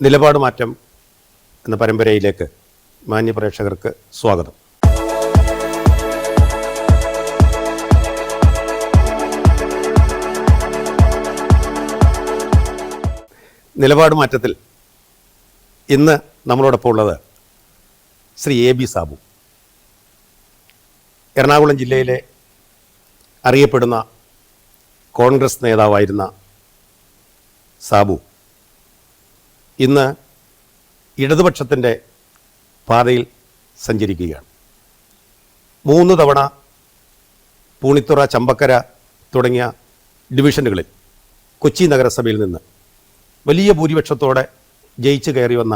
നിലപാട് മാറ്റം എന്ന പരമ്പരയിലേക്ക് മാന്യ പ്രേക്ഷകർക്ക് സ്വാഗതം. നിലപാട് മാറ്റത്തിൽ ഇന്ന് നമ്മളോടൊപ്പം ഉള്ളത് ശ്രീ എ ബി സാബു. എറണാകുളം ജില്ലയിലെ അറിയപ്പെടുന്ന കോൺഗ്രസ് നേതാവായിരുന്ന സാബു ഇന്ന് ഇടതുപക്ഷത്തിൻ്റെ പാതയിൽ സഞ്ചരിക്കുകയാണ്. 3 തവണ പൂണിത്തുറ, ചമ്പക്കര തുടങ്ങിയ ഡിവിഷനുകളിൽ കൊച്ചി നഗരസഭയിൽ നിന്ന് വലിയ ഭൂരിപക്ഷത്തോടെ ജയിച്ചു കയറി വന്ന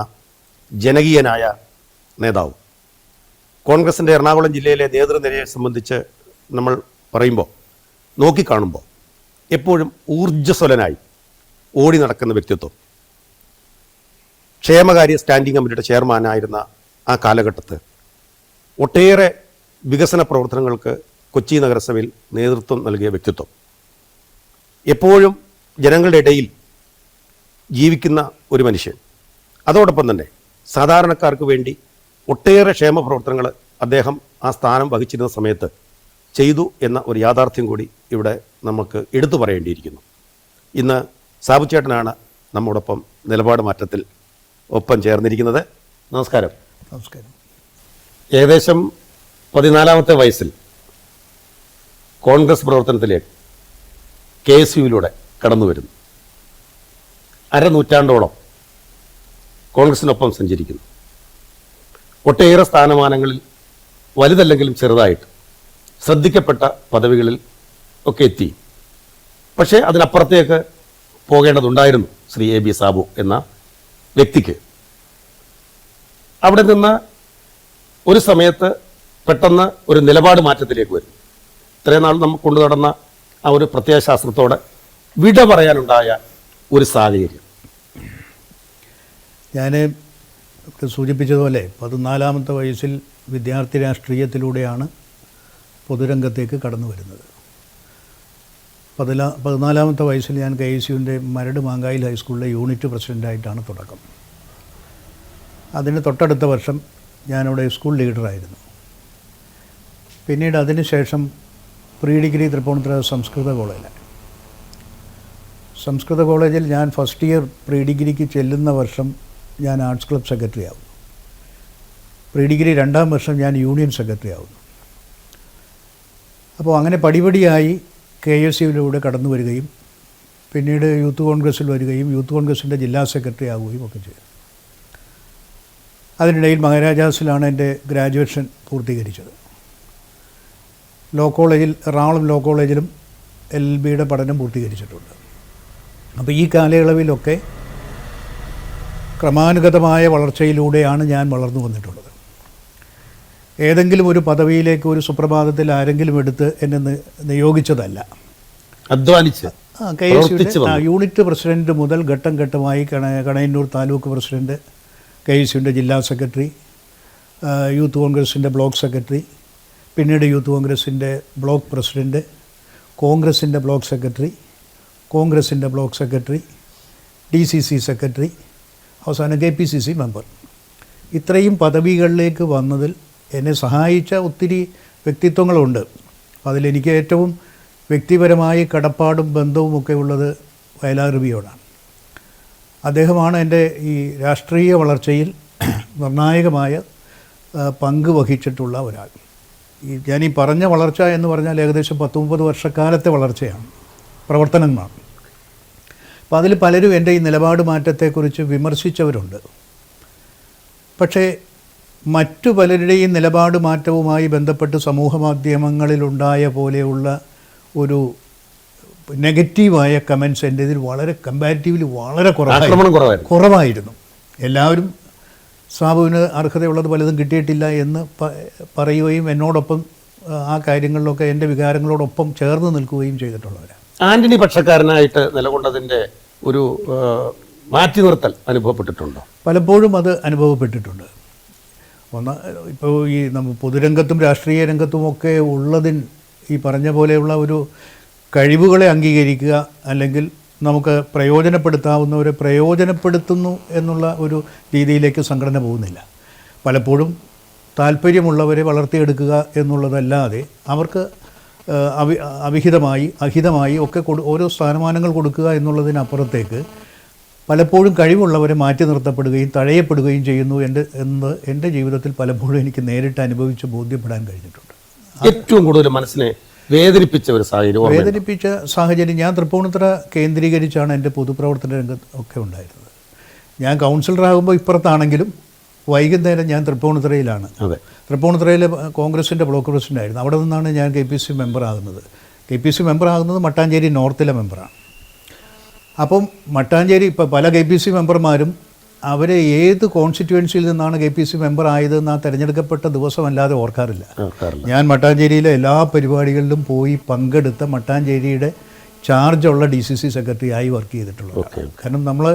ജനകീയനായ നേതാവ്. കോൺഗ്രസിൻ്റെ എറണാകുളം ജില്ലയിലെ നേതൃനിരയെ സംബന്ധിച്ച് നമ്മൾ പറയുമ്പോൾ, നോക്കിക്കാണുമ്പോൾ എപ്പോഴും ഊർജ്ജസ്വലനായി ഓടി നടക്കുന്ന വ്യക്തിത്വം. ക്ഷേമകാര്യ സ്റ്റാൻഡിംഗ് കമ്മിറ്റിയുടെ ചെയർമാനായിരുന്ന ആ കാലഘട്ടത്ത് ഒട്ടേറെ വികസന പ്രവർത്തനങ്ങൾക്ക് കൊച്ചി നഗരസഭയിൽ നേതൃത്വം നൽകിയ വ്യക്തിത്വം. എപ്പോഴും ജനങ്ങളുടെ ഇടയിൽ ജീവിക്കുന്ന ഒരു മനുഷ്യൻ. അതോടൊപ്പം തന്നെ സാധാരണക്കാർക്ക് വേണ്ടി ഒട്ടേറെ ക്ഷേമ പ്രവർത്തനങ്ങൾ അദ്ദേഹം ആ സ്ഥാനം വഹിച്ചിരുന്ന സമയത്ത് ചെയ്തു എന്ന ഒരു യാഥാർത്ഥ്യം കൂടി ഇവിടെ നമുക്ക് എടുത്തു പറയേണ്ടിയിരിക്കുന്നു. ഇന്ന് സാബുച്ചേട്ടനാണ് നമ്മോടൊപ്പം നിലപാട് മാറ്റത്തിൽ ഒപ്പം ചേർന്നിരിക്കുന്നത്. നമസ്കാരം. നമസ്കാരം. ഏകദേശം 14-ാമത്തെ വയസ്സിൽ കോൺഗ്രസ് പ്രവർത്തനത്തിലേക്ക് KSUവിലൂടെ കടന്നു വരുന്നു. അരനൂറ്റാണ്ടോളം കോൺഗ്രസിനൊപ്പം സഞ്ചരിക്കുന്നു. ഒട്ടേറെ സ്ഥാനമാനങ്ങളിൽ വലുതല്ലെങ്കിലും ചെറുതായിട്ട് ശ്രദ്ധിക്കപ്പെട്ട പദവികളിൽ ഒക്കെ എത്തി. പക്ഷേ അതിനപ്പുറത്തേക്ക് പോകേണ്ടതുണ്ടായിരുന്നു ശ്രീ എ ബി സാബു എന്ന വ്യക്തിക്ക്. അവിടെ നിന്ന് ഒരു സമയത്ത് പെട്ടെന്ന് ഒരു നിലപാട് മാറ്റത്തിലേക്ക് വരും. ഇത്രയും നാൾ നമുക്ക് കൊണ്ടു നടന്ന ആ ഒരു പ്രത്യയശാസ്ത്രത്തോടെ വിട പറയാനുണ്ടായ ഒരു സാഹചര്യം. ഞാൻ സൂചിപ്പിച്ചതുപോലെ 14-ാമത്തെ വയസ്സിൽ വിദ്യാർത്ഥി രാഷ്ട്രീയത്തിലൂടെയാണ് പൊതുരംഗത്തേക്ക് കടന്നു വരുന്നത്. 14-ാമത്തെ വയസ്സിൽ ഞാൻ KSUവിൻ്റെ മരട് മാങ്കായിൽ ഹൈസ്കൂളിലെ യൂണിറ്റ് പ്രസിഡൻ്റായിട്ടാണ് തുടക്കം. അതിന് തൊട്ടടുത്ത വർഷം ഞാനവിടെ സ്കൂൾ ലീഡറായിരുന്നു. പിന്നീട് അതിനുശേഷം പ്രീ ഡിഗ്രി തൃപ്പൂണിത്തുറ സംസ്കൃത കോളേജിൽ ഞാൻ ഫസ്റ്റ് ഇയർ പ്രീ ഡിഗ്രിക്ക് ചെല്ലുന്ന വർഷം ഞാൻ ആർട്സ് ക്ലബ് സെക്രട്ടറി ആവുന്നു. പ്രീ ഡിഗ്രി 2ാം വർഷം ഞാൻ യൂണിയൻ സെക്രട്ടറി ആവുന്നു. അപ്പോൾ അങ്ങനെ പടിപടിയായി KSUവിലൂടെ കടന്നു വരികയും പിന്നീട് യൂത്ത് കോൺഗ്രസ്സിൽ വരികയും യൂത്ത് കോൺഗ്രസിൻ്റെ ജില്ലാ സെക്രട്ടറി ആവുകയും ഒക്കെ ചെയ്തു. അതിനിടയിൽ മഹാരാജാസിലാണ് എൻ്റെ ഗ്രാജുവേഷൻ പൂർത്തീകരിച്ചത്. എറണാകുളം ലോ കോളേജിലും LLBയുടെ പഠനം പൂർത്തീകരിച്ചിട്ടുണ്ട്. അപ്പോൾ ഈ കാലയളവിലൊക്കെ ക്രമാനുഗതമായ വളർച്ചയിലൂടെയാണ് ഞാൻ വളർന്നു വന്നിട്ടുള്ളത്. ഏതെങ്കിലും ഒരു പദവിയിലേക്ക് ഒരു സുപ്രഭാതത്തിൽ ആരെങ്കിലും എടുത്ത് എന്നെ നിയോഗിച്ചതല്ല. അധ്വാനിച്ച് KSUവിൻ്റെ യൂണിറ്റ് പ്രസിഡൻറ്റ് മുതൽ ഘട്ടം ഘട്ടമായി കണയന്നൂർ താലൂക്ക് പ്രസിഡൻറ്റ്, KSUവിൻ്റെ ജില്ലാ സെക്രട്ടറി, യൂത്ത് കോൺഗ്രസിൻ്റെ ബ്ലോക്ക് സെക്രട്ടറി, പിന്നീട് യൂത്ത് കോൺഗ്രസിൻ്റെ ബ്ലോക്ക് പ്രസിഡൻറ്റ്, കോൺഗ്രസിൻ്റെ ബ്ലോക്ക് സെക്രട്ടറി, കോൺഗ്രസിൻ്റെ ബ്ലോക്ക് സെക്രട്ടറി, DCC സെക്രട്ടറി, അവസാനം KPCC മെമ്പർ. ഇത്രയും പദവികളിലേക്ക് വന്നതിൽ എന്നെ സഹായിച്ച ഒത്തിരി വ്യക്തിത്വങ്ങളുണ്ട്. അതിലെനിക്ക് ഏറ്റവും വ്യക്തിപരമായി കടപ്പാടും ബന്ധവുമൊക്കെ ഉള്ളത് വയലാർ രവിയോടാണ്. അദ്ദേഹമാണ് എൻ്റെ ഈ രാഷ്ട്രീയ വളർച്ചയിൽ നിർണായകമായ പങ്ക് വഹിച്ചിട്ടുള്ള ഒരാൾ. ഞാനീ പറഞ്ഞ വളർച്ച എന്ന് പറഞ്ഞാൽ ഏകദേശം 10-30 വർഷക്കാലത്തെ വളർച്ചയാണ്, പ്രവർത്തനങ്ങളാണ്. അപ്പോൾ അതിൽ പലരും എൻ്റെ ഈ നിലപാട് മാറ്റത്തെക്കുറിച്ച് വിമർശിച്ചവരുണ്ട്. പക്ഷേ മറ്റു പലരുടെയും നിലപാട് മാറ്റവുമായി ബന്ധപ്പെട്ട് സമൂഹ മാധ്യമങ്ങളിലുണ്ടായ പോലെയുള്ള ഒരു നെഗറ്റീവായ കമൻറ്റ്സ് എൻ്റെ ഇതിൽ വളരെ കമ്പാരിറ്റീവ്ലി വളരെ കുറവായിരുന്നു. എല്ലാവരും സാബുവിന് അർഹതയുള്ളത് പലതും കിട്ടിയിട്ടില്ല എന്ന് പറയുകയും എന്നോടൊപ്പം ആ കാര്യങ്ങളിലൊക്കെ എൻ്റെ വികാരങ്ങളോടൊപ്പം ചേർന്ന് നിൽക്കുകയും ചെയ്തിട്ടുള്ളവരാണ്. ആന്റണി പക്ഷക്കാരനായിട്ട് നിലകൊണ്ടതിൻ്റെ ഒരു മാറ്റി നിർത്തൽ അനുഭവപ്പെട്ടിട്ടുണ്ടോ? പലപ്പോഴും അത് അനുഭവപ്പെട്ടിട്ടുണ്ട്. ഇപ്പോൾ ഈ പൊതുരംഗത്തും രാഷ്ട്രീയ രംഗത്തുമൊക്കെ ഉള്ളതിന് ഈ പറഞ്ഞ പോലെയുള്ള ഒരു കഴിവുകളെ അംഗീകരിക്കുക അല്ലെങ്കിൽ നമുക്ക് പ്രയോജനപ്പെടുത്താവുന്നവരെ പ്രയോജനപ്പെടുത്തുന്നു എന്നുള്ള ഒരു രീതിയിലേക്ക് സംഘടന പോകുന്നില്ല. പലപ്പോഴും താല്പര്യമുള്ളവരെ വളർത്തിയെടുക്കുക എന്നുള്ളതല്ലാതെ അവർക്ക് അഹിതമായി ഒക്കെ ഓരോ സ്ഥാനമാനങ്ങൾ കൊടുക്കുക എന്നുള്ളതിനപ്പുറത്തേക്ക് പലപ്പോഴും കഴിവുള്ളവരെ മാറ്റി നിർത്തപ്പെടുകയും തഴയപ്പെടുകയും ചെയ്യുന്നു എൻ്റെ ജീവിതത്തിൽ പലപ്പോഴും എനിക്ക് നേരിട്ട് അനുഭവിച്ച് ബോധ്യപ്പെടാൻ കഴിഞ്ഞിട്ടുണ്ട്. ഏറ്റവും കൂടുതൽ മനസ്സിനെ വേദനിപ്പിച്ച ഒരു സാഹചര്യം ഞാൻ തൃപ്പൂണിത്തുറ കേന്ദ്രീകരിച്ചാണ് എൻ്റെ പൊതുപ്രവർത്തന രംഗത്ത് ഒക്കെ ഉണ്ടായിരുന്നത്. ഞാൻ കൗൺസിലറാകുമ്പോൾ ഇപ്പുറത്താണെങ്കിലും വൈകുന്നേരം ഞാൻ തൃപ്പൂണിത്തുറയിലാണ്. തൃപ്പൂണിത്തുറയിൽ കോൺഗ്രസിൻ്റെ ബ്ലോക്ക് പ്രസിഡൻ്റായിരുന്നു. അവിടെ നിന്നാണ് ഞാൻ KPC മെമ്പറാകുന്നത്. KPC മെമ്പറാകുന്നത് മട്ടാഞ്ചേരി നോർത്തിലെ മെമ്പറാണ്. അപ്പം മട്ടാഞ്ചേരി ഇപ്പോൾ പല KPC മെമ്പർമാരും അവരെ ഏത് കോൺസ്റ്റിറ്റ്യുവൻസിയിൽ നിന്നാണ് KPC മെമ്പർ ആയതെന്ന് ആ തിരഞ്ഞെടുക്കപ്പെട്ട ദിവസമല്ലാതെ ഓർക്കാറില്ല. ഞാൻ മട്ടാഞ്ചേരിയിലെ എല്ലാ പരിപാടികളിലും പോയി പങ്കെടുത്ത മട്ടാഞ്ചേരിയുടെ ചാർജുള്ള DCC സെക്രട്ടറിയായി വർക്ക് ചെയ്തിട്ടുള്ളത്. കാരണം നമ്മൾ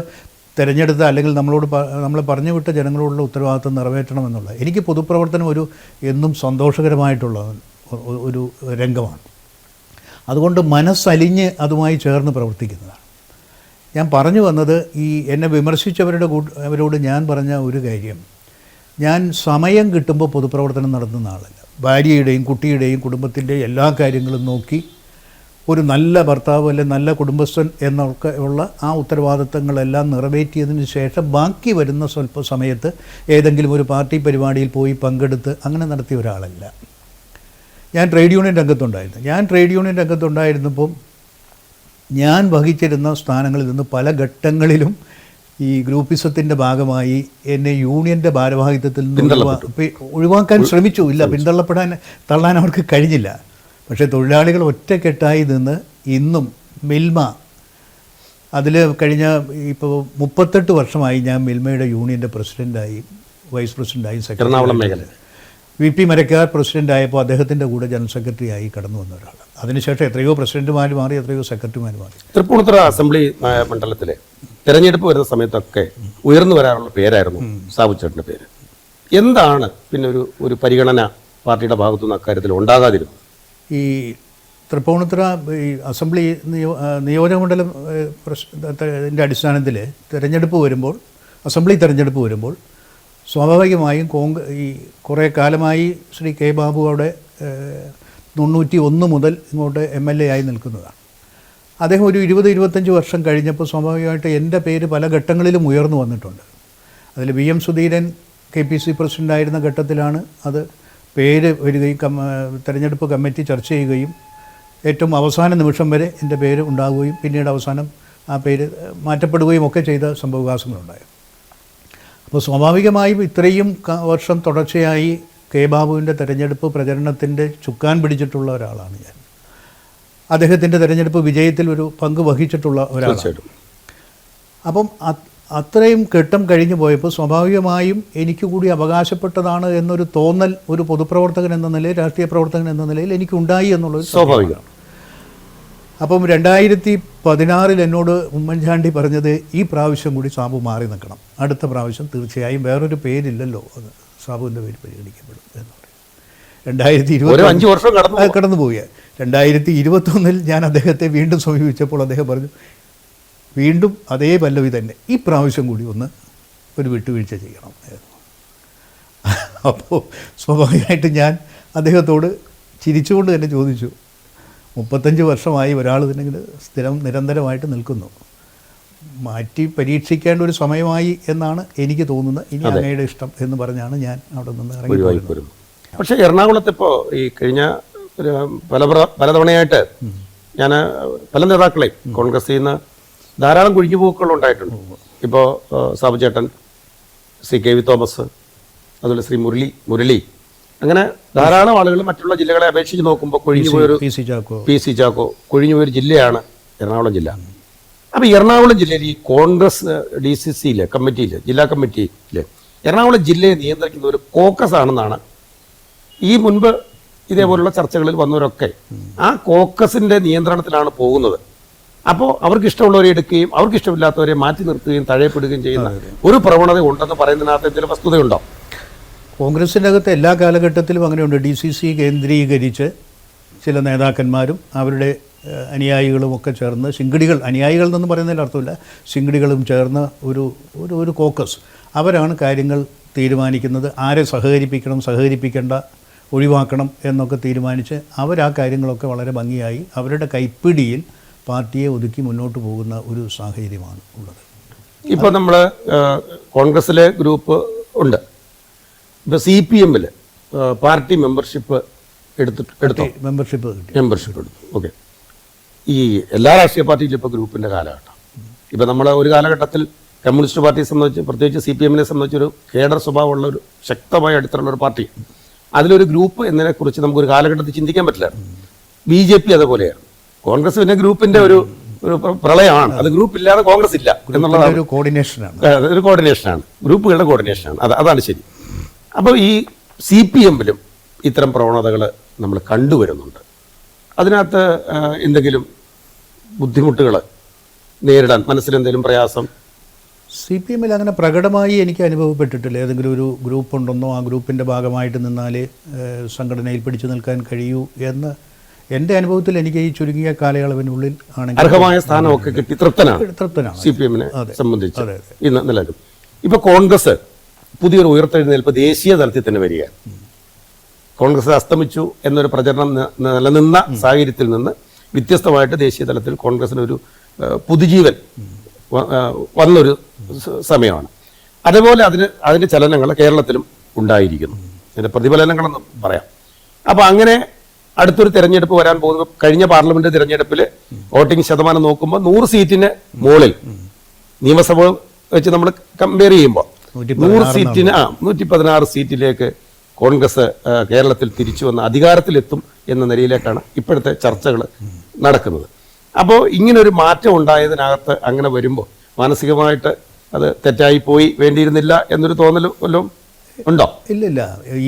തിരഞ്ഞെടുത്ത അല്ലെങ്കിൽ നമ്മൾ പറഞ്ഞു വിട്ട ജനങ്ങളോടുള്ള ഉത്തരവാദിത്വം നിറവേറ്റണമെന്നുള്ള എനിക്ക് പൊതുപ്രവർത്തനം എന്നും സന്തോഷകരമായിട്ടുള്ള ഒരു രംഗമാണ്. അതുകൊണ്ട് മനസ്സലിഞ്ഞ് അതുമായി ചേർന്ന് പ്രവർത്തിക്കുന്നതാണ്. ഞാൻ പറഞ്ഞു വന്നത് എന്നെ വിമർശിച്ചവരോട് ഞാൻ പറഞ്ഞ ഒരു കാര്യം, ഞാൻ സമയം കിട്ടുമ്പോൾ പൊതുപ്രവർത്തനം നടത്തുന്ന ആളല്ല. ഭാര്യയുടെയും കുട്ടിയുടെയും കുടുംബത്തിൻ്റെയും എല്ലാ കാര്യങ്ങളും നോക്കി ഒരു നല്ല ഭർത്താവ് അല്ലെങ്കിൽ നല്ല കുടുംബസ്ഥൻ എന്നൊക്കെ ഉള്ള ആ ഉത്തരവാദിത്തങ്ങളെല്ലാം നിറവേറ്റിയതിന് ശേഷം ബാക്കി വരുന്ന സ്വല്പ സമയത്ത് ഏതെങ്കിലും ഒരു പാർട്ടി പരിപാടിയിൽ പോയി പങ്കെടുത്ത് അങ്ങനെ നടത്തിയ ഒരാളല്ല. ഞാൻ ട്രേഡ് യൂണിയൻ രംഗത്തുണ്ടായിരുന്നപ്പോൾ ഞാൻ വഹിച്ചിരുന്ന സ്ഥാനങ്ങളിൽ നിന്ന് പല ഘട്ടങ്ങളിലും ഈ ഗ്രൂപ്പിസത്തിൻ്റെ ഭാഗമായി എന്നെ യൂണിയൻ്റെ ഭാരവാഹിത്വത്തിൽ നിന്ന് ഒഴിവാക്കാൻ ശ്രമിച്ചു. തള്ളാൻ അവർക്ക് കഴിഞ്ഞില്ല. പക്ഷേ തൊഴിലാളികൾ ഒറ്റക്കെട്ടായി നിന്ന് ഇന്നും മിൽമ അതിൽ കഴിഞ്ഞ ഇപ്പോൾ 38 വർഷമായി ഞാൻ മിൽമയുടെ യൂണിയൻ്റെ പ്രസിഡൻ്റായി, വൈസ് പ്രസിഡൻ്റായി, സെക്രട്ടറി. VP മരക്കാർ പ്രസിഡൻ്റായപ്പോൾ അദ്ദേഹത്തിൻ്റെ കൂടെ ജനറൽ സെക്രട്ടറി ആയി കടന്നു വന്ന ഒരാൾ. അതിനുശേഷം എത്രയോ പ്രസിഡന്റുമാർ മാറി, എത്രയോ സെക്രട്ടറിമാർ മാറി. തൃപ്പൂണിത്തുറ അസംബ്ലി മണ്ഡലത്തിലെ തെരഞ്ഞെടുപ്പ് വരുന്ന സമയത്തൊക്കെ ഉയർന്നു വരാനുള്ള പേരായിരുന്നു സാബുച്ചേട്ടൻ്റെ പേര്. എന്താണ് പിന്നെ ഒരു പരിഗണന പാർട്ടിയുടെ ഭാഗത്തുനിന്ന് അക്കാര്യത്തിൽ ഉണ്ടാകാതിരുന്നത്? ഈ തൃപ്പൂണിത്തുറ ഈ അസംബ്ലി നിയോജകമണ്ഡലം ഇതിൻ്റെ അടിസ്ഥാനത്തിൽ അസംബ്ലി തെരഞ്ഞെടുപ്പ് വരുമ്പോൾ സ്വാഭാവികമായും ഈ കുറേ കാലമായി ശ്രീ K. ബാബു അവിടെ 91 മുതൽ ഇങ്ങോട്ട് MLA ആയി നിൽക്കുന്നതാണ്. അദ്ദേഹം ഒരു 20-25 വർഷം കഴിഞ്ഞപ്പോൾ സ്വാഭാവികമായിട്ട് എൻ്റെ പേര് പല ഘട്ടങ്ങളിലും ഉയർന്നു വന്നിട്ടുണ്ട്. അതിൽ VM സുധീരൻ KPC പ്രസിഡൻ്റായിരുന്ന ഘട്ടത്തിലാണ് അത് പേര് വരികയും തെരഞ്ഞെടുപ്പ് കമ്മിറ്റി ചർച്ച ചെയ്യുകയും ഏറ്റവും അവസാന നിമിഷം വരെ എൻ്റെ പേര് ഉണ്ടാവുകയും പിന്നീട് അവസാനം ആ പേര് മാറ്റപ്പെടുകയും ഒക്കെ ചെയ്ത സംഭവവികാസങ്ങളുണ്ടായി. അപ്പോൾ സ്വാഭാവികമായും ഇത്രയും വർഷം തുടർച്ചയായി K. ബാബുവിൻ്റെ തെരഞ്ഞെടുപ്പ് പ്രചരണത്തിൻ്റെ ചുക്കാൻ പിടിച്ചിട്ടുള്ള ഒരാളാണ് ഞാൻ. അദ്ദേഹത്തിൻ്റെ തെരഞ്ഞെടുപ്പ് വിജയത്തിൽ ഒരു പങ്ക് വഹിച്ചിട്ടുള്ള ഒരാളാണ്. അപ്പം അത്രയും ഘട്ടം കഴിഞ്ഞു പോയപ്പോൾ സ്വാഭാവികമായും എനിക്ക് കൂടി അവകാശപ്പെട്ടതാണ് എന്നൊരു തോന്നൽ ഒരു പൊതുപ്രവർത്തകൻ എന്ന നിലയിൽ, രാഷ്ട്രീയ പ്രവർത്തകൻ എന്ന നിലയിൽ എനിക്കുണ്ടായി എന്നുള്ളത് സ്വാഭാവികമാണ്. അപ്പം 2016 എന്നോട് ഉമ്മൻചാണ്ടി പറഞ്ഞത് ഈ പ്രാവശ്യം കൂടി സാബു മാറി നിൽക്കണം, അടുത്ത പ്രാവശ്യം തീർച്ചയായും വേറൊരു പേരില്ലല്ലോ, അത് സാബുവിൻ്റെ പേര് പരിഗണിക്കപ്പെടും എന്ന് പറയും. 2020 കടന്നുപോയി. 2021 ഞാൻ അദ്ദേഹത്തെ വീണ്ടും സമീപിച്ചപ്പോൾ അദ്ദേഹം പറഞ്ഞു വീണ്ടും അതേ പല്ലവി തന്നെ, ഈ പ്രാവശ്യം കൂടി ഒരു വിട്ടുവീഴ്ച ചെയ്യണം. അപ്പോൾ സ്വാഭാവികമായിട്ട് ഞാൻ അദ്ദേഹത്തോട് ചിരിച്ചുകൊണ്ട് തന്നെ ചോദിച്ചു, 35 വർഷമായി ഒരാൾ തന്നെ നിരന്തരമായിട്ട് നിൽക്കുന്നു, മാറ്റി പരീക്ഷിക്കേണ്ട ഒരു സമയമായി എന്നാണ് എനിക്ക് തോന്നുന്നത്, ഇനി അങ്ങയുടെ ഇഷ്ടം എന്ന് പറഞ്ഞാണ് ഞാൻ അവിടെ നിന്ന് ഇറങ്ങി. പക്ഷേ എറണാകുളത്ത് ഇപ്പോൾ ഈ കഴിഞ്ഞ പലതവണയായിട്ട് ഞാൻ പല നേതാക്കളെയും കോൺഗ്രസിൽ നിന്ന് ധാരാളം കുഴിഞ്ഞുപോക്കുകൾ ഉണ്ടായിട്ടുണ്ട്. ഇപ്പോൾ സാബുചേട്ടൻ, ശ്രീ KV തോമസ്, അതുപോലെ ശ്രീ മുരളി, അങ്ങനെ ധാരാളം ആളുകൾ മറ്റുള്ള ജില്ലകളെ അപേക്ഷിച്ച് നോക്കുമ്പോൾ കൊഴിഞ്ഞുപോയൊരു PC ചാക്കോ കൊഴിഞ്ഞുപോയൊരു ജില്ലയാണ് എറണാകുളം ജില്ല. അപ്പോൾ എറണാകുളം ജില്ലയിൽ ഈ കോൺഗ്രസ് DCC-യിലെ കമ്മിറ്റിയിൽ, ജില്ലാ കമ്മിറ്റിയിൽ എറണാകുളം ജില്ലയെ നിയന്ത്രിക്കുന്ന ഒരു കോക്കസ് ആണെന്നാണ് ഈ മുൻപ് ഇതേപോലുള്ള ചർച്ചകളിൽ വന്നവരൊക്കെ ആ കോക്കസിൻ്റെ നിയന്ത്രണത്തിലാണ് പോകുന്നത്. അപ്പോൾ അവർക്ക് ഇഷ്ടമുള്ളവരെ എടുക്കുകയും അവർക്ക് ഇഷ്ടമില്ലാത്തവരെ മാറ്റി നിർത്തുകയും തഴയപ്പെടുകയും ചെയ്യുന്ന ഒരു പ്രവണത ഉണ്ടെന്ന് പറയുന്നതിനകത്ത് എന്തെങ്കിലും വസ്തുതയുണ്ടോ? കോൺഗ്രസിൻ്റെ അകത്ത് എല്ലാ കാലഘട്ടത്തിലും അങ്ങനെയുണ്ട്. DCC കേന്ദ്രീകരിച്ച് ചില നേതാക്കന്മാരും അവരുടെ അനുയായികളും ഒക്കെ ചേർന്ന് ശിങ്കിടികൾ, അനുയായികൾ എന്നൊന്നും പറയുന്നതിൽ അർത്ഥമില്ല, ശിങ്കിടികളും ചേർന്ന് ഒരു കോക്കസ്, അവരാണ് കാര്യങ്ങൾ തീരുമാനിക്കുന്നത്. ആരെ സഹകരിപ്പിക്കണം, സഹകരിപ്പിക്കേണ്ട, ഒഴിവാക്കണം എന്നൊക്കെ തീരുമാനിച്ച് അവരാ കാര്യങ്ങളൊക്കെ വളരെ ഭംഗിയായി അവരുടെ കൈപ്പിടിയിൽ പാർട്ടിയെ ഒതുക്കി മുന്നോട്ട് പോകുന്ന ഒരു സാഹചര്യമാണ് ഉള്ളത്. ഇപ്പോൾ നമ്മൾ കോൺഗ്രസ്സിലെ ഗ്രൂപ്പ് ഉണ്ട്, ഇപ്പോൾ CPM-ൽ പാർട്ടി മെമ്പർഷിപ്പ് എടുത്തോ? മെമ്പർഷിപ്പ് എടുത്തു. ഓക്കെ. ഈ എല്ലാ രാഷ്ട്രീയ പാർട്ടിയിലും ഇപ്പോൾ ഗ്രൂപ്പിൻ്റെ കാലഘട്ടം. ഇപ്പം നമ്മൾ ഒരു കാലഘട്ടത്തിൽ കമ്മ്യൂണിസ്റ്റ് പാർട്ടിയെ സംബന്ധിച്ച്, പ്രത്യേകിച്ച് CPM-നെ സംബന്ധിച്ചൊരു കേഡർ സ്വഭാവമുള്ള ഒരു ശക്തമായ അടിത്തറയുള്ള ഒരു പാർട്ടി, അതിലൊരു ഗ്രൂപ്പ് എന്നതിനെക്കുറിച്ച് നമുക്കൊരു കാലഘട്ടത്തിൽ ചിന്തിക്കാൻ പറ്റില്ല. BJP അതുപോലെയാണ്. കോൺഗ്രസ് പിന്നെ ഗ്രൂപ്പിൻ്റെ ഒരു പ്രളയമാണ്. അത് ഗ്രൂപ്പ് ഇല്ലാതെ കോൺഗ്രസ് ഇല്ല എന്നുള്ളതാണ്. ഒരു കോർഡിനേഷനാണ്, ഒരു കോർഡിനേഷനാണ്, ഗ്രൂപ്പുകളുടെ കോർഡിനേഷനാണ്. അതാണ് ശരി. അപ്പോൾ ഈ CPM-ലും ഇത്തരം പ്രവണതകൾ നമ്മൾ കണ്ടുവരുന്നുണ്ട്. അതിനകത്ത് എന്തെങ്കിലും ബുദ്ധിമുട്ടുകൾ നേരിടാൻ, മനസ്സിലെന്തെങ്കിലും പ്രയാസം? CPM-ൽ അങ്ങനെ പ്രകടമായി എനിക്ക് അനുഭവപ്പെട്ടിട്ടില്ല. ഏതെങ്കിലും ഒരു ഗ്രൂപ്പ് ഉണ്ടെന്നോ ആ ഗ്രൂപ്പിൻ്റെ ഭാഗമായിട്ട് നിന്നാലേ സംഘടനയിൽ പിടിച്ചു നിൽക്കാൻ കഴിയൂ എന്ന് എൻ്റെ അനുഭവത്തിൽ എനിക്ക് ഈ ചുരുങ്ങിയ കാലയളവിനുള്ളിൽ ആണെങ്കിൽ അർഹമായ സ്ഥാനമൊക്കെ കിട്ടി തൃപ്തനാണ് CPM-നെ സംബന്ധിച്ച് ഇന്ന് നിലനിൽക്കും. ഇപ്പോൾ കോൺഗ്രസ് പുതിയൊരു ഉയർത്തെഴുന്നേൽപ്പ് ദേശീയ തലത്തിൽ തന്നെ വരികയാണ്. കോൺഗ്രസ് അസ്തമിച്ചു എന്നൊരു പ്രചരണം നിലനിന്ന സാഹചര്യത്തിൽ നിന്ന് വ്യത്യസ്തമായിട്ട് ദേശീയ തലത്തിൽ കോൺഗ്രസിനൊരു പുതുജീവൻ വന്നൊരു സമയമാണ്. അതേപോലെ അതിൻ്റെ ചലനങ്ങൾ കേരളത്തിലും ഉണ്ടായിരിക്കുന്നു. അതിൻ്റെ പ്രതിഫലനങ്ങളെന്ന് പറയാം. അപ്പോൾ അങ്ങനെ അടുത്തൊരു തെരഞ്ഞെടുപ്പ് വരാൻ പോകുന്ന, കഴിഞ്ഞ പാർലമെന്റ് തെരഞ്ഞെടുപ്പിൽ വോട്ടിംഗ് ശതമാനം നോക്കുമ്പോൾ 100 സീറ്റിന് മുകളിൽ, നിയമസഭ വെച്ച് നമ്മൾ കമ്പയർ ചെയ്യുമ്പോൾ 100 സീറ്റിന് 116 സീറ്റിലേക്ക് കോൺഗ്രസ് കേരളത്തിൽ തിരിച്ചു വന്ന് അധികാരത്തിലെത്തും എന്ന നിലയിലേക്കാണ് ഇപ്പോഴത്തെ ചർച്ചകൾ നടക്കുന്നത്. അപ്പോൾ ഇങ്ങനൊരു മാറ്റം ഉണ്ടായതിനകത്ത് അങ്ങനെ വരുമ്പോൾ മാനസികമായിട്ട് അത് തെറ്റായി പോയി വേണ്ടിയിരുന്നില്ല എന്നൊരു തോന്നൽ വല്ലതും ഉണ്ടോ? ഇല്ലില്ല.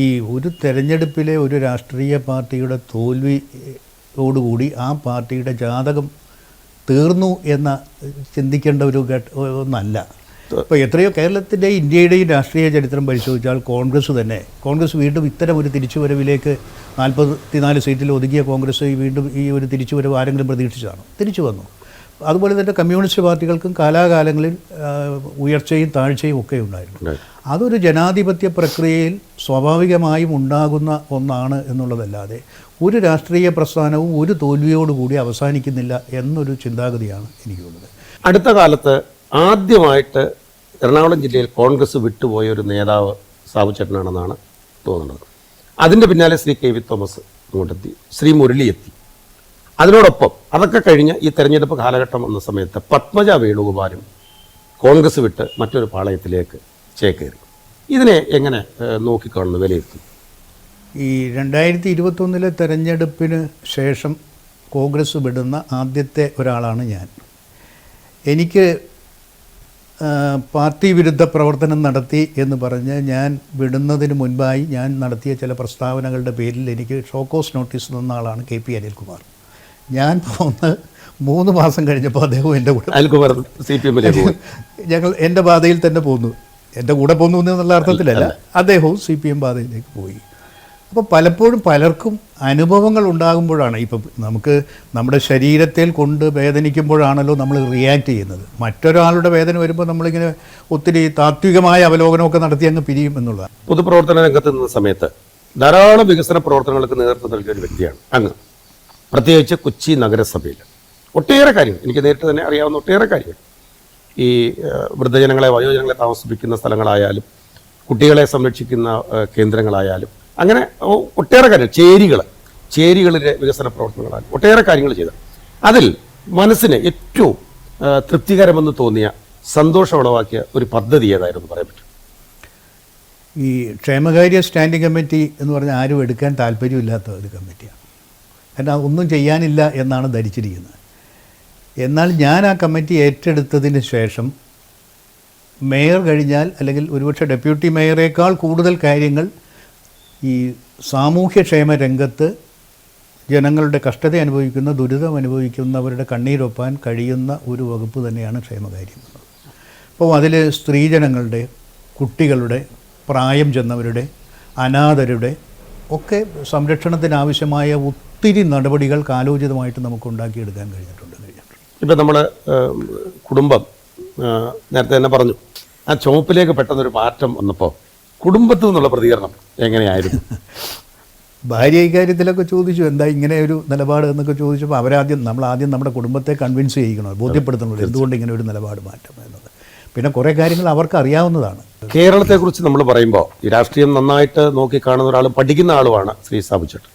ഈ ഒരു തെരഞ്ഞെടുപ്പിലെ ഒരു രാഷ്ട്രീയ പാർട്ടിയുടെ തോൽവിയോടുകൂടി ആ പാർട്ടിയുടെ ജാതകം തീർന്നു എന്ന ചിന്തിക്കേണ്ട ഒരു ഒന്നല്ല. ഇപ്പോൾ എത്രയോ കേരളത്തിൻ്റെയും ഇന്ത്യയുടെയും രാഷ്ട്രീയ ചരിത്രം പരിശോധിച്ചാൽ കോൺഗ്രസ് വീണ്ടും ഇത്തരം ഒരു തിരിച്ചുവരവിലേക്ക്, 44 സീറ്റിൽ ഒതുങ്ങിയ കോൺഗ്രസ് വീണ്ടും ഈ ഒരു തിരിച്ചുവരവ് ആരെങ്കിലും പ്രതീക്ഷിച്ചതാണ്? തിരിച്ചു വന്നു. അതുപോലെ തന്നെ കമ്മ്യൂണിസ്റ്റ് പാർട്ടികൾക്കും കാലാകാലങ്ങളിൽ ഉയർച്ചയും താഴ്ചയും ഒക്കെ ഉണ്ടായിരുന്നു. അതൊരു ജനാധിപത്യ പ്രക്രിയയിൽ സ്വാഭാവികമായും ഉണ്ടാകുന്ന ഒന്നാണ് എന്നുള്ളതല്ലാതെ ഒരു രാഷ്ട്രീയ പ്രസ്ഥാനവും ഒരു തോൽവിയോടുകൂടി അവസാനിക്കുന്നില്ല എന്നൊരു ചിന്താഗതിയാണ് എനിക്കുള്ളത്. അടുത്ത കാലത്ത് ആദ്യമായിട്ട് എറണാകുളം ജില്ലയിൽ കോൺഗ്രസ് വിട്ടുപോയ ഒരു നേതാവ് സാബുചേട്ടനാണെന്നാണ് തോന്നുന്നത്. അതിൻ്റെ പിന്നാലെ ശ്രീ KV തോമസ് അങ്ങോട്ടെത്തി, ശ്രീ മുരളി എത്തി. അതിനോടൊപ്പം അതൊക്കെ കഴിഞ്ഞ് ഈ തെരഞ്ഞെടുപ്പ് കാലഘട്ടം വന്ന സമയത്ത് പത്മജ വേണുഗോപാലും കോൺഗ്രസ് വിട്ട് മറ്റൊരു പാളയത്തിലേക്ക് ചേക്കേറി. ഇതിനെ എങ്ങനെ നോക്കിക്കാണുന്നു, വിലയിരുത്തും? ഈ 2021 തെരഞ്ഞെടുപ്പിന് ശേഷം കോൺഗ്രസ് വിടുന്ന ആദ്യത്തെ ഒരാളാണ് ഞാൻ. എനിക്ക് പാർട്ടി വിരുദ്ധ പ്രവർത്തനം നടത്തി എന്ന് പറഞ്ഞ് ഞാൻ വിടുന്നതിന് മുൻപായി ഞാൻ നടത്തിയ ചില പ്രസ്താവനകളുടെ പേരിൽ എനിക്ക് ഷോക്കോസ് നോട്ടീസ് തന്ന ആളാണ് KP അനിൽകുമാർ. ഞാൻ പോന്ന് 3 മാസം കഴിഞ്ഞപ്പോൾ അദ്ദേഹം എൻ്റെ കൂടെ, ഞങ്ങൾ എൻ്റെ പാതയിൽ തന്നെ പോന്നു. എൻ്റെ കൂടെ പോന്നു എന്നുള്ള അർത്ഥത്തിലല്ല, അദ്ദേഹവും CPM പാതയിലേക്ക് പോയി. അപ്പോൾ പലപ്പോഴും പലർക്കും അനുഭവങ്ങൾ ഉണ്ടാകുമ്പോഴാണ്, ഇപ്പം നമുക്ക് നമ്മുടെ ശരീരത്തിൽ കൊണ്ട് വേദനിക്കുമ്പോഴാണല്ലോ നമ്മൾ റിയാക്ട് ചെയ്യുന്നത്. മറ്റൊരാളുടെ വേദന വരുമ്പോൾ നമ്മളിങ്ങനെ ഒത്തിരി താത്വികമായ അവലോകനമൊക്കെ നടത്തി അങ്ങ് പിരിയും എന്നുള്ളതാണ്. പൊതുപ്രവർത്തന രംഗത്ത് നിന്ന സമയത്ത് ധാരാളം വികസന പ്രവർത്തനങ്ങൾക്ക് നേതൃത്വം നൽകിയ ഒരു വ്യക്തിയാണ് അങ്ങ്. പ്രത്യേകിച്ച് കൊച്ചി നഗരസഭയിൽ ഒട്ടേറെ കാര്യങ്ങൾ, എനിക്ക് നേരിട്ട് തന്നെ അറിയാവുന്ന ഒട്ടേറെ കാര്യങ്ങൾ, ഈ വൃദ്ധജനങ്ങളെ, വയോജനങ്ങളെ താമസിപ്പിക്കുന്ന സ്ഥലങ്ങളായാലും കുട്ടികളെ സംരക്ഷിക്കുന്ന കേന്ദ്രങ്ങളായാലും അങ്ങനെ ഒട്ടേറെ കാര്യങ്ങൾ, ചേരികളിലെ വികസന പ്രവർത്തനങ്ങളായാലും ഒട്ടേറെ കാര്യങ്ങൾ ചെയ്ത, അതിൽ മനസ്സിന് ഏറ്റവും തൃപ്തികരമെന്ന് തോന്നിയ, സന്തോഷം ഉളവാക്കിയ ഒരു പദ്ധതി ഏതായിരുന്നു പറയാൻ പറ്റും? ഈ ക്ഷേമകാര്യ സ്റ്റാൻഡിംഗ് കമ്മിറ്റി എന്ന് പറഞ്ഞാൽ ആരും എടുക്കാൻ താല്പര്യമില്ലാത്ത ഒരു കമ്മിറ്റിയാണ്. എന്നാൽ ഒന്നും ചെയ്യാനില്ല എന്നാണ് ധരിച്ചിരിക്കുന്നത്. എന്നാൽ ഞാൻ ആ കമ്മിറ്റി ഏറ്റെടുത്തതിന് ശേഷം മേയർ കഴിഞ്ഞാൽ, അല്ലെങ്കിൽ ഒരുപക്ഷെ ഡെപ്യൂട്ടി മേയറേക്കാൾ കൂടുതൽ കാര്യങ്ങൾ ഈ സാമൂഹ്യക്ഷേമ രംഗത്ത് ജനങ്ങളുടെ കഷ്ടത അനുഭവിക്കുന്ന, ദുരിതം അനുഭവിക്കുന്നവരുടെ കണ്ണീരൊപ്പാൻ കഴിയുന്ന ഒരു വകുപ്പ് തന്നെയാണ് ക്ഷേമകാര്യം. അപ്പോൾ അതിൽ സ്ത്രീജനങ്ങളുടെ, കുട്ടികളുടെ, പ്രായം ചെന്നവരുടെ, അനാഥരുടെ ഒക്കെ സംരക്ഷണത്തിനാവശ്യമായ ഒത്തിരി നടപടികൾ കാലോചിതമായിട്ട് നമുക്ക് ഉണ്ടാക്കിയെടുക്കാൻ കഴിഞ്ഞിട്ടുണ്ട്. ഇപ്പം നമ്മൾ കുടുംബം നേരത്തെ തന്നെ പറഞ്ഞു, ആ ചുമപ്പിലേക്ക് പെട്ടെന്നൊരു മാറ്റം വന്നപ്പോൾ കുടുംബത്തിൽ നിന്നുള്ള പ്രതികരണം എങ്ങനെയായിരുന്നു? ഭാര്യ ഇക്കാര്യത്തിലൊക്കെ ചോദിച്ചു, എന്താ ഇങ്ങനെ ഒരു നിലപാട് എന്നൊക്കെ ചോദിച്ചപ്പോൾ നമ്മളാദ്യം നമ്മുടെ കുടുംബത്തെ കൺവിൻസ് ചെയ്യിക്കണം, ബോധ്യപ്പെടുത്തണമല്ലോ എന്തുകൊണ്ട് ഇങ്ങനെ ഒരു നിലപാട് മാറ്റം എന്നത്. പിന്നെ കുറേ കാര്യങ്ങൾ അവർക്ക് അറിയാവുന്നതാണ്. കേരളത്തെക്കുറിച്ച് നമ്മൾ പറയുമ്പോൾ ഈ രാഷ്ട്രീയം നന്നായിട്ട് നോക്കിക്കാണുന്ന ഒരാളും പഠിക്കുന്ന ആളുമാണ് ശ്രീ സാബുചേട്ടൻ.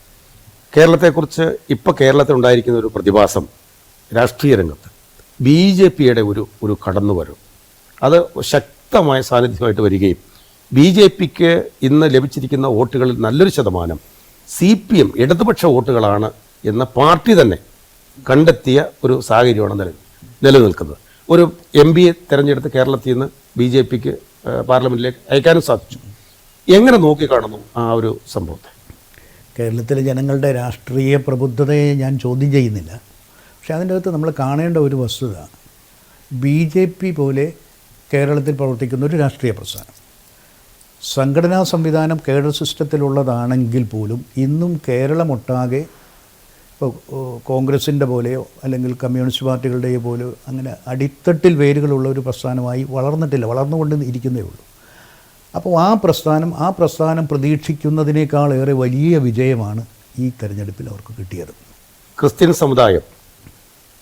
കേരളത്തെക്കുറിച്ച് ഇപ്പോൾ കേരളത്തിൽ ഉണ്ടായിരിക്കുന്ന ഒരു പ്രതിഭാസം, രാഷ്ട്രീയ രംഗത്ത് BJPയുടെ ഒരു കടന്നുവരും, അത് ശക്തമായ സാന്നിധ്യമായിട്ട് വരികയും BJPക്ക് ഇന്ന് ലഭിച്ചിരിക്കുന്ന വോട്ടുകളിൽ നല്ലൊരു ശതമാനം CPM ഇടതുപക്ഷ വോട്ടുകളാണ് എന്ന പാർട്ടി തന്നെ കണ്ടെത്തിയ ഒരു സാഹചര്യമാണ് നിലനിൽക്കുന്നത്. ഒരു MP തിരഞ്ഞെടുത്ത് കേരളത്തിൽ നിന്ന് BJPക്ക് പാർലമെൻറ്റിലേക്ക് അയക്കാനും സാധിച്ചു. എങ്ങനെ നോക്കിക്കാണുന്നു ആ ഒരു സംഭവത്തെ? കേരളത്തിലെ ജനങ്ങളുടെ രാഷ്ട്രീയ പ്രബുദ്ധതയെ ഞാൻ ചോദ്യം ചെയ്യുന്നില്ല. പക്ഷേ അതിൻ്റെ അകത്ത് നമ്മൾ കാണേണ്ട ഒരു വസ്തുത, BJP പോലെ കേരളത്തിൽ പ്രവർത്തിക്കുന്ന ഒരു രാഷ്ട്രീയ പ്രസ്ഥാനം, സംഘടനാ സംവിധാനം കേഡർ സിസ്റ്റത്തിലുള്ളതാണെങ്കിൽ പോലും ഇന്നും കേരളമൊട്ടാകെ ഇപ്പോൾ കോൺഗ്രസിൻ്റെ പോലെയോ അല്ലെങ്കിൽ കമ്മ്യൂണിസ്റ്റ് പാർട്ടികളുടെയോ പോലെയോ അങ്ങനെ അടിത്തട്ടിൽ വേരുകളുള്ള ഒരു പ്രസ്ഥാനമായി വളർന്നിട്ടില്ല, വളർന്നുകൊണ്ട് ഇരിക്കുന്നേ ഉള്ളൂ. അപ്പോൾ ആ പ്രസ്ഥാനം പ്രതീക്ഷിക്കുന്നതിനേക്കാളേറെ വലിയ വിജയമാണ് ഈ തെരഞ്ഞെടുപ്പിൽ അവർക്ക് കിട്ടിയത്. ക്രിസ്ത്യൻ സമുദായം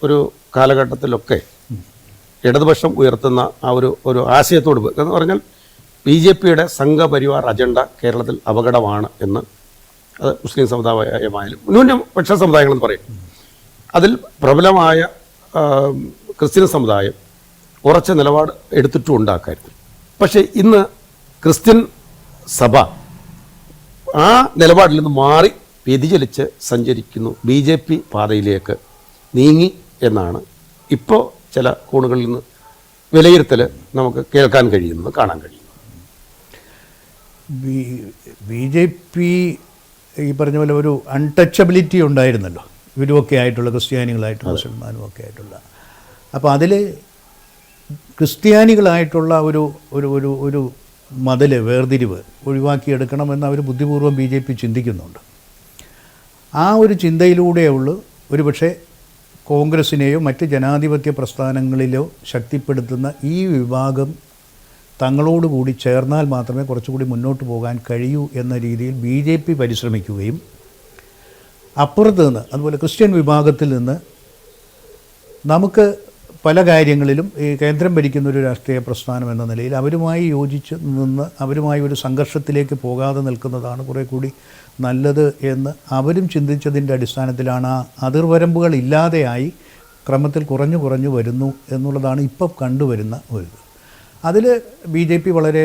ഒരു കാലഘട്ടത്തിലൊക്കെ ഇടതുപക്ഷം ഉയർത്തുന്ന ആ ഒരു ആശയത്തോട് എന്ന് പറഞ്ഞാൽ BJPയുടെ സംഘപരിവാർ അജണ്ട കേരളത്തിൽ അപകടമാണ് എന്ന്, അത് മുസ്ലിം സമുദായമായാലും ന്യൂനപക്ഷ സമുദായങ്ങളെന്ന് പറയും, അതിൽ പ്രബലമായ ക്രിസ്ത്യൻ സമുദായം ഉറച്ച നിലപാട് എടുത്തിട്ടുമുണ്ട് ആ കാര്യത്തിൽ. പക്ഷേ ഇന്ന് ക്രിസ്ത്യൻ സഭ ആ നിലപാടിൽ നിന്ന് മാറി വ്യതിചലിച്ച് സഞ്ചരിക്കുന്നു, BJP പാതയിലേക്ക് നീങ്ങി എന്നാണ് ഇപ്പോൾ ചില കോണുകളിൽ നിന്ന് വിലയിരുത്തൽ നമുക്ക് കേൾക്കാൻ കഴിയുന്നത്, കാണാൻ കഴിയുന്നത്. BJP ഈ പറഞ്ഞ പോലെ ഒരു അൺടച്ചബിലിറ്റി ഉണ്ടായിരുന്നല്ലോ, ഇവരുമൊക്കെ ആയിട്ടുള്ള ക്രിസ്ത്യാനികളായിട്ടുള്ള മുസൽമാനും ഒക്കെ ആയിട്ടുള്ള. അപ്പോൾ അതിൽ ക്രിസ്ത്യാനികളായിട്ടുള്ള ഒരു മതിൽ വേർതിരിവ് ഒഴിവാക്കിയെടുക്കണമെന്ന് അവർ ബുദ്ധിപൂർവ്വം BJP ചിന്തിക്കുന്നുണ്ട്. ആ ഒരു ചിന്തയിലൂടെയുള്ളൂ ഒരുപക്ഷെ കോൺഗ്രസിനെയോ മറ്റ് ജനാധിപത്യ പ്രസ്ഥാനങ്ങളിലോ ശക്തിപ്പെടുത്തുന്ന ഈ വിഭാഗം തങ്ങളോടുകൂടി ചേർന്നാൽ മാത്രമേ കുറച്ചുകൂടി മുന്നോട്ട് പോകാൻ കഴിയൂ എന്ന രീതിയിൽ BJP പരിശ്രമിക്കുകയും അപ്പുറത്ത് നിന്ന് അതുപോലെ ക്രിസ്ത്യൻ വിഭാഗത്തിൽ നിന്ന് നമുക്ക് പല കാര്യങ്ങളിലും ഈ കേന്ദ്രം ഭരിക്കുന്ന ഒരു രാഷ്ട്രീയ പ്രസ്ഥാനം എന്ന നിലയിൽ അവരുമായി യോജിച്ച് നിന്ന് അവരുമായി ഒരു സംഘർഷത്തിലേക്ക് പോകാതെ നിൽക്കുന്നതാണ് കുറേ കൂടി നല്ലത് എന്ന് അവരും ചിന്തിച്ചതിൻ്റെ അടിസ്ഥാനത്തിലാണ് ആ അതിർവരമ്പുകൾ ഇല്ലാതെയായി ക്രമത്തിൽ കുറഞ്ഞു വരുന്നു എന്നുള്ളതാണ് ഇപ്പോൾ കണ്ടുവരുന്ന ഒരു. അതിൽ BJP വളരെ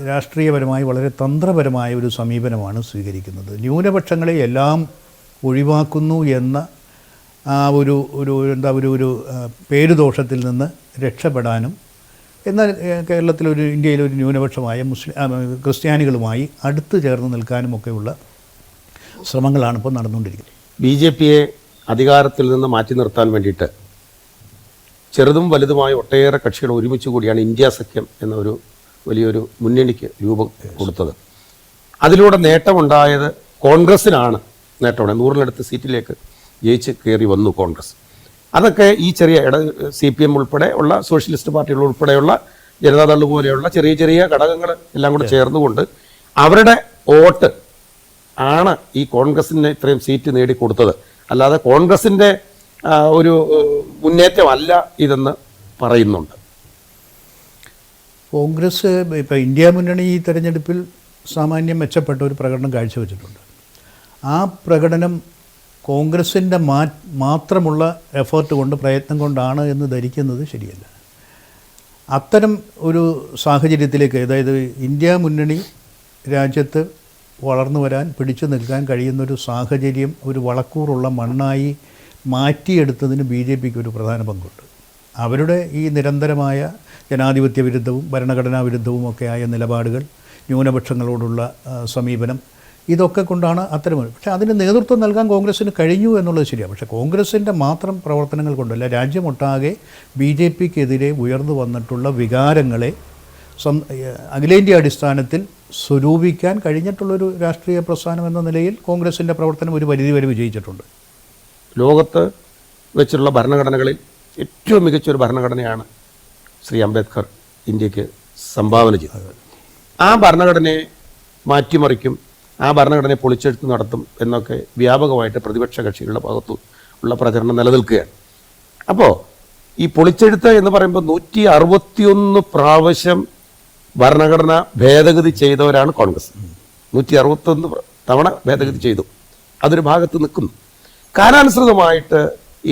രാഷ്ട്രീയപരമായി വളരെ തന്ത്രപരമായ ഒരു സമീപനമാണ് സ്വീകരിക്കുന്നത്. ന്യൂനപക്ഷങ്ങളെ എല്ലാം ഒഴിവാക്കുന്നു എന്ന ആ ഒരു പേരുദോഷത്തിൽ നിന്ന് രക്ഷപ്പെടാനും എന്നാൽ കേരളത്തിലൊരു ഇന്ത്യയിലൊരു ന്യൂനപക്ഷമായ ക്രിസ്ത്യാനികളുമായി അടുത്ത് ചേർന്ന് നിൽക്കാനുമൊക്കെയുള്ള ശ്രമങ്ങളാണ് ഇപ്പോൾ നടന്നുകൊണ്ടിരിക്കുന്നത്. BJPയെ അധികാരത്തിൽ നിന്ന് മാറ്റി നിർത്താൻ വേണ്ടിയിട്ട് ചെറുതും വലുതുമായ ഒട്ടേറെ കക്ഷികൾ ഒരുമിച്ച് കൂടിയാണ് ഇന്ത്യ സഖ്യം എന്ന ഒരു വലിയൊരു മുന്നണിക്ക് രൂപം കൊടുത്തത്. അതിലൂടെ നേട്ടമുണ്ടായത് കോൺഗ്രസ്സിനാണ് നേട്ടമുണ്ടായത്. 100-നടുത്ത് സീറ്റിലേക്ക് ജയിച്ച് കയറി വന്നു കോൺഗ്രസ്. അതൊക്കെ ഈ ചെറിയ CPM ഉൾപ്പെടെ ഉള്ള സോഷ്യലിസ്റ്റ് പാർട്ടികൾ ഉൾപ്പെടെയുള്ള ജനതാദൾ പോലെയുള്ള ചെറിയ ചെറിയ ഘടകങ്ങൾ എല്ലാം കൂടെ ചേർന്നുകൊണ്ട് അവരുടെ വോട്ട് ആണ് ഈ കോൺഗ്രസിന് ഇത്രയും സീറ്റ് നേടിക്കൊടുത്തത്. അല്ലാതെ കോൺഗ്രസിൻ്റെ ഒരു മുന്നേറ്റമല്ല ഇതെന്ന് പറയുന്നുണ്ട്. കോൺഗ്രസ് ഇപ്പോൾ ഇന്ത്യ മുന്നണി ഈ തെരഞ്ഞെടുപ്പിൽ സാമാന്യം മെച്ചപ്പെട്ട ഒരു പ്രകടനം കാഴ്ചവെച്ചിട്ടുണ്ട്. ആ പ്രകടനം കോൺഗ്രസിൻ്റെ മാത്രമുള്ള എഫേർട്ട് കൊണ്ട് പ്രയത്നം കൊണ്ടാണ് എന്ന് ധരിക്കുന്നത് ശരിയല്ല. അത്തരം ഒരു സാഹചര്യത്തിലേക്ക്, അതായത് ഇന്ത്യ മുന്നണി രാജ്യത്ത് വളർന്നു വരാൻ പിടിച്ചു നിൽക്കാൻ കഴിയുന്നൊരു സാഹചര്യം ഒരു വളക്കൂറുള്ള മണ്ണായി മാറ്റിയെടുത്തതിന് BJPക്ക് ഒരു പ്രധാന പങ്കുണ്ട്. അവരുടെ ഈ നിരന്തരമായ ജനാധിപത്യ വിരുദ്ധവും ഭരണഘടനാ വിരുദ്ധവും ഒക്കെയായ നിലപാടുകൾ, ന്യൂനപക്ഷങ്ങളോടുള്ള സമീപനം, ഇതൊക്കെ കൊണ്ടാണ് അത്തരം. പക്ഷേ അതിന് നേതൃത്വം നൽകാൻ കോൺഗ്രസ്സിന് കഴിഞ്ഞു എന്നുള്ളത് ശരിയാണ്. പക്ഷേ കോൺഗ്രസിൻ്റെ മാത്രം പ്രവർത്തനങ്ങൾ കൊണ്ടല്ല, രാജ്യമൊട്ടാകെ BJPക്കെതിരെ ഉയർന്നു വന്നിട്ടുള്ള വികാരങ്ങളെ അഖിലേന്ത്യാ അടിസ്ഥാനത്തിൽ സ്വരൂപിക്കാൻ കഴിഞ്ഞിട്ടുള്ളൊരു രാഷ്ട്രീയ പ്രസ്ഥാനം എന്ന നിലയിൽ കോൺഗ്രസിൻ്റെ പ്രവർത്തനം ഒരു പരിധിവരെ വിജയിച്ചിട്ടുണ്ട്. ലോകത്ത് വെച്ചുള്ള ഭരണഘടനകളിൽ ഏറ്റവും മികച്ചൊരു ഭരണഘടനയാണ് ശ്രീ അംബേദ്കർ ഇന്ത്യക്ക് സംഭാവന ചെയ്തത്. ആ ഭരണഘടനയെ മാറ്റിമറിക്കും, ആ ഭരണഘടനയെ പൊളിച്ചെഴുത്ത് നടത്തും എന്നൊക്കെ വ്യാപകമായിട്ട് പ്രതിപക്ഷ കക്ഷികളുടെ ഭാഗത്തു ഉള്ള പ്രചരണം നിലനിൽക്കുകയാണ്. അപ്പോൾ ഈ പൊളിച്ചെഴുത്ത് എന്ന് പറയുമ്പോൾ 161 പ്രാവശ്യം ഭരണഘടന ഭേദഗതി ചെയ്തവരാണ് കോൺഗ്രസ്. 161 തവണ ഭേദഗതി ചെയ്തു. അതൊരു ഭാഗത്ത് നിൽക്കുന്നു. കാലാനുസൃതമായിട്ട്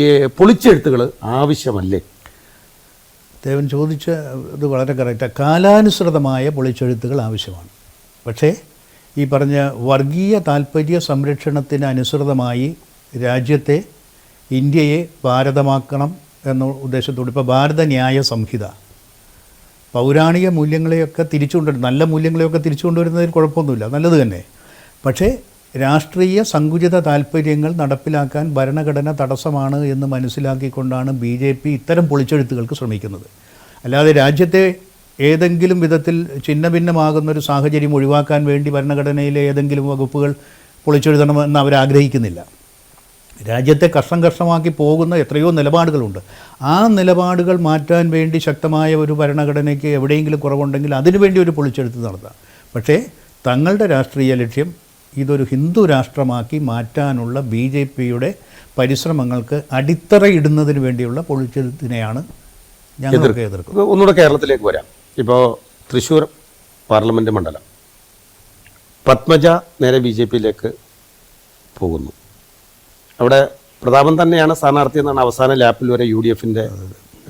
ഈ പൊളിച്ചെഴുത്തുകൾ ആവശ്യമല്ലേ? ദേവൻ ചോദിച്ച ഇത് വളരെ കറക്റ്റാണ്. കാലാനുസൃതമായ പൊളിച്ചെഴുത്തുകൾ ആവശ്യമാണ്. പക്ഷേ ഈ പറഞ്ഞ വർഗീയ താൽപ്പര്യ സംരക്ഷണത്തിന് അനുസൃതമായി രാജ്യത്തെ, ഇന്ത്യയെ ഭാരതമാക്കണം എന്ന ഉദ്ദേശത്തോട് ഇപ്പോൾ ഭാരത ന്യായ സംഹിത പൗരാണിക മൂല്യങ്ങളെയൊക്കെ നല്ല മൂല്യങ്ങളെയൊക്കെ തിരിച്ചുകൊണ്ടുവരുന്നതിൽ കുഴപ്പമൊന്നുമില്ല, നല്ലത് തന്നെ. പക്ഷേ രാഷ്ട്രീയ സങ്കുചിത താൽപ്പര്യങ്ങൾ നടപ്പിലാക്കാൻ ഭരണഘടന തടസ്സമാണ് എന്ന് മനസ്സിലാക്കിക്കൊണ്ടാണ് BJP ഇത്തരം പൊളിച്ചെഴുത്തുകൾക്ക് ശ്രമിക്കുന്നത്. അല്ലാതെ രാജ്യത്തെ ഏതെങ്കിലും വിധത്തിൽ ഛിന്നഭിന്നമാകുന്നൊരു സാഹചര്യം ഒഴിവാക്കാൻ വേണ്ടി ഭരണഘടനയിലെ ഏതെങ്കിലും വകുപ്പുകൾ പൊളിച്ചെഴുതണമെന്ന് അവരാഗ്രഹിക്കുന്നില്ല. രാജ്യത്തെ കർഷമാക്കി പോകുന്ന എത്രയോ നിലപാടുകളുണ്ട്. ആ നിലപാടുകൾ മാറ്റാൻ വേണ്ടി ശക്തമായ ഒരു ഭരണഘടനയ്ക്ക് എവിടെയെങ്കിലും കുറവുണ്ടെങ്കിൽ അതിനുവേണ്ടി ഒരു പൊളിച്ചെഴുത്ത് നടത്താം. പക്ഷേ തങ്ങളുടെ രാഷ്ട്രീയ ലക്ഷ്യം ഇതൊരു ഹിന്ദു രാഷ്ട്രമാക്കി മാറ്റാനുള്ള BJPയുടെ പരിശ്രമങ്ങൾക്ക് അടിത്തറയിടുന്നതിന് വേണ്ടിയുള്ള പൊളിച്ചെഴുത്തിനെയാണ് ഞങ്ങൾക്ക് എതിർക്കുന്നത്. ഒന്നുകൂടെ കേരളത്തിലേക്ക് വരാം. ഇപ്പോൾ തൃശ്ശൂർ പാർലമെൻറ്റ് മണ്ഡലം പത്മജ നേരെ BJPയിലേക്ക് പോകുന്നു. അവിടെ പ്രതാപൻ തന്നെയാണ് സ്ഥാനാർത്ഥി എന്നാണ് അവസാന ലാപ്പിൽ വരെ UDFൻ്റെ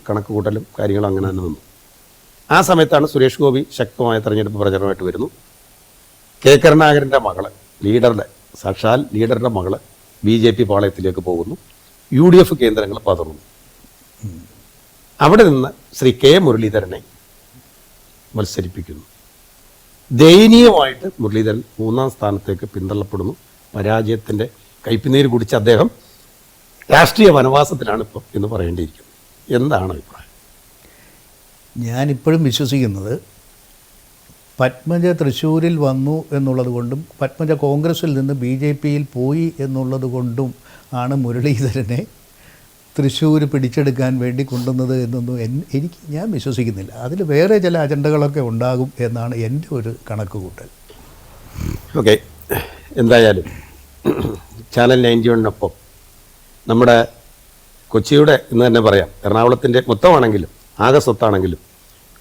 കണക്ക് കൂട്ടലും കാര്യങ്ങളും അങ്ങനെ തന്നെ വന്നു. ആ സമയത്താണ് സുരേഷ് ഗോപി ശക്തമായ തെരഞ്ഞെടുപ്പ് പ്രചരണമായിട്ട് വരുന്നു. കെ കരുണാകരൻ്റെ മകള്, സാക്ഷാൽ ലീഡറുടെ മകള് BJP പാളയത്തിലേക്ക് പോകുന്നു. UDF കേന്ദ്രങ്ങൾ പതറുന്നു. അവിടെ നിന്ന് ശ്രീ കെ മുരളീധരനെ മത്സരിപ്പിക്കുന്നു. ദയനീയമായിട്ട് മുരളീധരൻ 3ാം സ്ഥാനത്തേക്ക് പിന്തള്ളപ്പെടുന്നു. പരാജയത്തിൻ്റെ കയ്പുനീര് കുടിച്ച അദ്ദേഹം രാഷ്ട്രീയ വനവാസത്തിലാണ് ഇപ്പം എന്ന് പറയേണ്ടിയിരിക്കുന്നത്. എന്താണ് അഭിപ്രായം? ഞാനിപ്പോഴും വിശ്വസിക്കുന്നത് പത്മജ തൃശ്ശൂരിൽ വന്നു എന്നുള്ളത് കൊണ്ടും പത്മജ കോൺഗ്രസിൽ നിന്ന് BJPയിൽ പോയി എന്നുള്ളത് കൊണ്ടും ആണ് മുരളീധരനെ തൃശ്ശൂർ പിടിച്ചെടുക്കാൻ വേണ്ടി കൊണ്ടുവന്നത് എന്നൊന്നും ഞാൻ വിശ്വസിക്കുന്നില്ല. അതിൽ വേറെ ചില അജണ്ടകളൊക്കെ ഉണ്ടാകും എന്നാണ് എൻ്റെ ഒരു കണക്ക് കൂട്ടൽ. ഓക്കെ, എന്തായാലും ചാനൽ 91-നൊപ്പം നമ്മുടെ കൊച്ചിയുടെ എന്ന് തന്നെ പറയാം, എറണാകുളത്തിൻ്റെ മൊത്തമാണെങ്കിലും ആകെ സ്വത്താണെങ്കിലും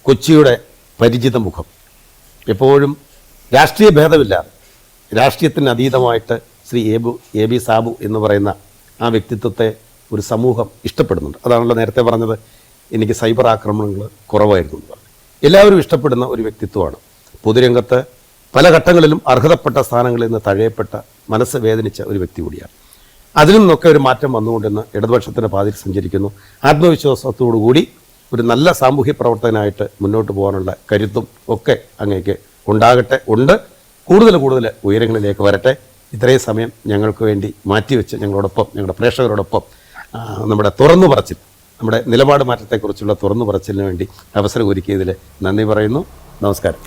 കൊച്ചിയുടെ പരിചിത മുഖം, എപ്പോഴും രാഷ്ട്രീയ ഭേദമില്ലാതെ രാഷ്ട്രീയത്തിന് അതീതമായിട്ട് ശ്രീ എ ബി സാബു എന്ന് പറയുന്ന ആ വ്യക്തിത്വത്തെ ഒരു സമൂഹം ഇഷ്ടപ്പെടുന്നുണ്ട്. അതാണല്ലോ നേരത്തെ പറഞ്ഞത്, എനിക്ക് സൈബർ ആക്രമണങ്ങൾ കുറവായിരുന്നു എന്ന് പറഞ്ഞു. എല്ലാവരും ഇഷ്ടപ്പെടുന്ന ഒരു വ്യക്തിത്വമാണ്. പൊതുരംഗത്ത് പല ഘട്ടങ്ങളിലും അർഹതപ്പെട്ട സ്ഥാനങ്ങളിൽ നിന്ന് തഴയപ്പെട്ട, മനസ്സ് വേദനിച്ച ഒരു വ്യക്തി കൂടിയാണ്. അതിൽ നിന്നൊക്കെ ഒരു മാറ്റം വന്നുകൊണ്ടിന്ന് ഇടതുപക്ഷത്തിൻ്റെ പാതയിൽ സഞ്ചരിക്കുന്നു. ആത്മവിശ്വാസത്തോടുകൂടി ഒരു നല്ല സാമൂഹ്യ പ്രവർത്തകനായിട്ട് മുന്നോട്ട് പോകാനുള്ള കരുത്തും ഒക്കെ അങ്ങേക്ക് ഉണ്ടാകട്ടെ. കൂടുതൽ ഉയരങ്ങളിലേക്ക് വരട്ടെ. ഇത്രയും സമയം ഞങ്ങൾക്ക് വേണ്ടി മാറ്റിവെച്ച് ഞങ്ങളോടൊപ്പം, ഞങ്ങളുടെ പ്രേക്ഷകരോടൊപ്പം നമ്മുടെ തുറന്നു പറച്ചിൽ, നമ്മുടെ നിലപാട് മാറ്റത്തെക്കുറിച്ചുള്ള തുറന്നു പറച്ചിലിന് വേണ്ടി അവസരം ഒരുക്കിയതിൽ നന്ദി പറയുന്നു. നമസ്കാരം.